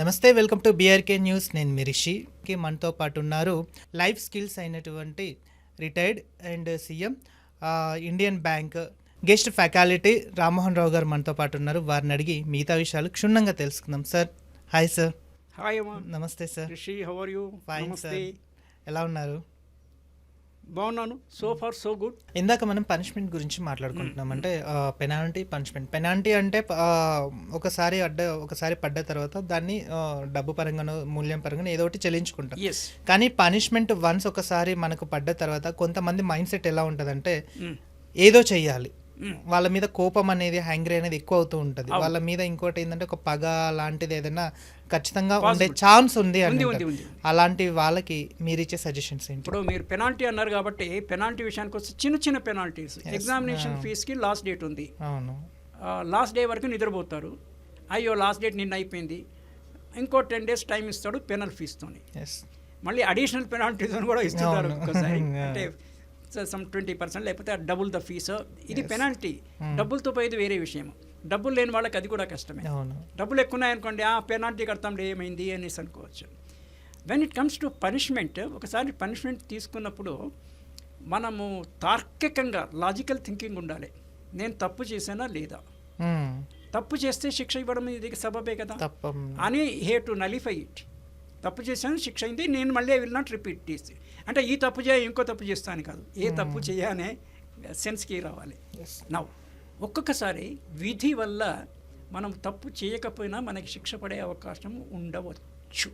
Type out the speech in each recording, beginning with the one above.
నమస్తే, welcome to BRK news. నేను మీ రిషికి మనతో పాటు ఉన్నారు లైఫ్ స్కిల్స్ అయినటువంటి retired and CM Indian bank guest faculty Rammohan Rao garu మనతో పాటు ఉన్నారు. వారిని అడిగి మిగతా విషయాలు క్షుణ్ణంగా తెలుసుకుందాం. Sir, hi sir. హాయ్ అమ్మా. నమస్తే sir. Rishi, how are you? Fine sir. ఎలా ఉన్నారు? బాగున్నాను. So far so good. ఇందాక మనం పనిష్మెంట్ గురించి మాట్లాడుకుంటున్నాం. అంటే పెనాల్టీ, పనిష్మెంట్. పెనాల్టీ అంటే ఒకసారి పడ్డ తర్వాత దాన్ని డబ్బు పరంగానో మూల్యం పరంగానో ఏదో ఒకటి చెల్లించుకుంటాం. కానీ పనిష్మెంట్ వన్స్ ఒకసారి మనకు పడ్డ తర్వాత కొంతమంది మైండ్ సెట్ ఎలా ఉంటుందంటే ఏదో చెయ్యాలి, వాళ్ళ మీద కోపం అనేది, హ్యాంగ్రీ అనేది ఎక్కువ అవుతూ ఉంటుంది. వాళ్ళ మీద ఇంకోటి ఏంటంటే ఒక పగ లాంటిది ఏదైనా ఖచ్చితంగా ఉండే ఛాన్స్ ఉంది. అలాంటి వాళ్ళకి మీరు ఇచ్చే సజెషన్స్ ఏంటి? ఇప్పుడు మీరు పెనాల్టీ అన్నారు కాబట్టి పెనాల్టీ విషయానికి వస్తే చిన్న చిన్న పెనాల్టీస్. ఎగ్జామినేషన్ ఫీజుకి లాస్ట్ డేట్ ఉంది. అవును. లాస్ట్ డే వరకు నిద్రపోతారు. అయ్యో లాస్ట్ డేట్ నిన్న అయిపోయింది, ఇంకో 10 days టైం ఇస్తాడు పెనల్ ఫీజుతోని. మళ్ళీ అడిషనల్ పెనాల్టీస్ కూడా ఇస్తున్నారు ఒక్కసారి. అంటే సమ్ 20% లేకపోతే డబుల్ ద ఫీజు. ఇది పెనాల్టీ. డబ్బులతో పోయేది వేరే విషయం. డబ్బులు లేని వాళ్ళకి అది కూడా కష్టమే. డబ్బులు ఎక్కువ ఉన్నాయనుకోండి, పెనాల్టీ కడతాంలే ఏమైంది అనేసి అనుకోవచ్చు. When it comes to punishment, ఒకసారి పనిష్మెంట్ తీసుకున్నప్పుడు మనము తార్కికంగా లాజికల్ థింకింగ్ ఉండాలి. నేను తప్పు చేశానా లేదా, తప్పు చేస్తే శిక్ష ఇవ్వడం ఇది సబబే కదా అని హే టు నలిఫై ఇట్. తప్పు చేశాను, శిక్ష అయింది, నేను మళ్ళీ విల్ నాట్ రిపీట్ దిస్. అంటే ఈ తప్పు చేయ ఇంకో తప్పు చేస్తాను కాదు, ఏ తప్పు చేయనే సెన్స్కి రావాలి. నౌ ఒక్కొక్కసారి విధి వల్ల మనం తప్పు చేయకపోయినా మనకి శిక్ష పడే అవకాశం ఉండవచ్చు.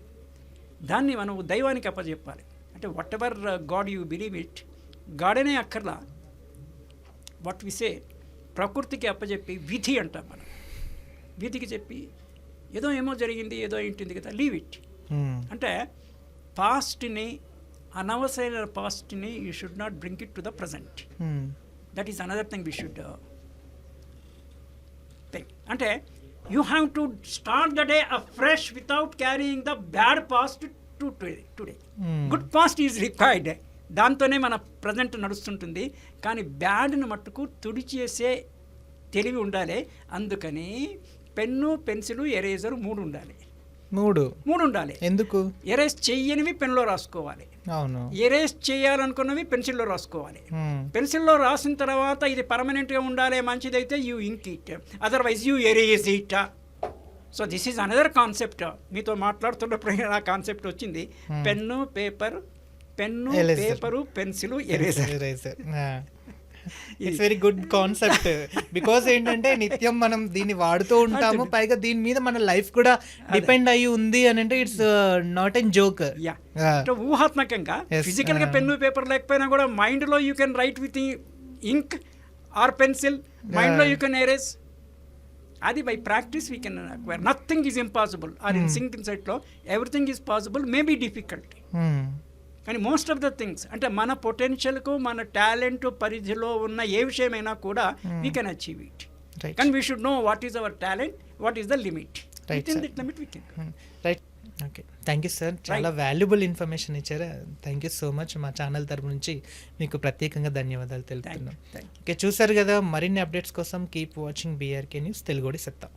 దాన్ని మనం దైవానికి అప్పచెప్పాలి. అంటే whatever God you believe it, గాడనే అక్కర్లా, వాట్ వి సే ప్రకృతికి అప్పచెప్పి విధి అంటాం మనం. విధికి చెప్పి ఏమో జరిగింది, ఏదో ఇంటింది కదా, లీవ్ ఇట్. అంటే పాస్ట్ని, అనవసరమైన పాస్ట్ని you should not bring it to the present. That is another thing we should think. అంటే you have to start the day afresh without carrying the bad past to today. Good past is required. దాంతోనే మన present నడుస్తుంటుంది. కానీ బ్యాడ్ని మట్టుకు తుడిచేసే తెలివి ఉండాలి. అందుకని pen, pencil, eraser మూడు ఉండాలి. మూడు ఉండాలి. ఎందుకు? ఎరేజ్ చెయ్యనివి పెన్లో రాసుకోవాలి. అవును. ఎరేజ్ చేయాలనుకున్నవి పెన్సిల్లో రాసుకోవాలి. పెన్సిల్లో రాసిన తర్వాత ఇది పర్మనెంట్గా ఉండాలి, మంచిదైతే you ink it, otherwise you erase it. So this is another concept. మీతో మాట్లాడుతున్నప్పుడు ఆ కాన్సెప్ట్ వచ్చింది. Pen, paper, pencil, eraser. It's very good concept. Because ఏంటంటే నిత్యం మనం దీన్ని వాడుతూ ఉంటాము, పైగా దీని మీద మన లైఫ్ కూడా డిపెండ్ అయ్యి ఉంది అని అంటే ఇట్స్ నాట్ ఎన్ జోక్. ఊహాత్మకంగా ఫిజికల్ గా పెన్ను, పేపర్ లేకపోయినా కూడా మైండ్ లో you can write with ink or pencil, mind లో యూ కెన్ ఎరేజ్. అది by practice we can acquire. Nothing is impossible. Or in sync in sight లో everything is possible, may be difficult. కానీ most of the things అంటే మన పొటెన్షియల్కు, మన talent పరిధిలో ఉన్న ఏ విషయమైనా కూడా వీ కెన్ అచీవ్ ఇట్. కానీ we should know what is our talent, what is the limit. Within that limit we can. Right. Okay, thank you sir. చాలా వాల్యుబుల్ ఇన్ఫర్మేషన్ ఇచ్చారు. Thank you so much. మా channel తరపు నుంచి మీకు ప్రత్యేకంగా ధన్యవాదాలు తెలుపుతున్నాం. ఓకే, చూసారు కదా. మరిన్ని అప్డేట్స్ కోసం కీప్ వాచింగ్ బీఆర్కే న్యూస్ తెలుగుడి సత్తా.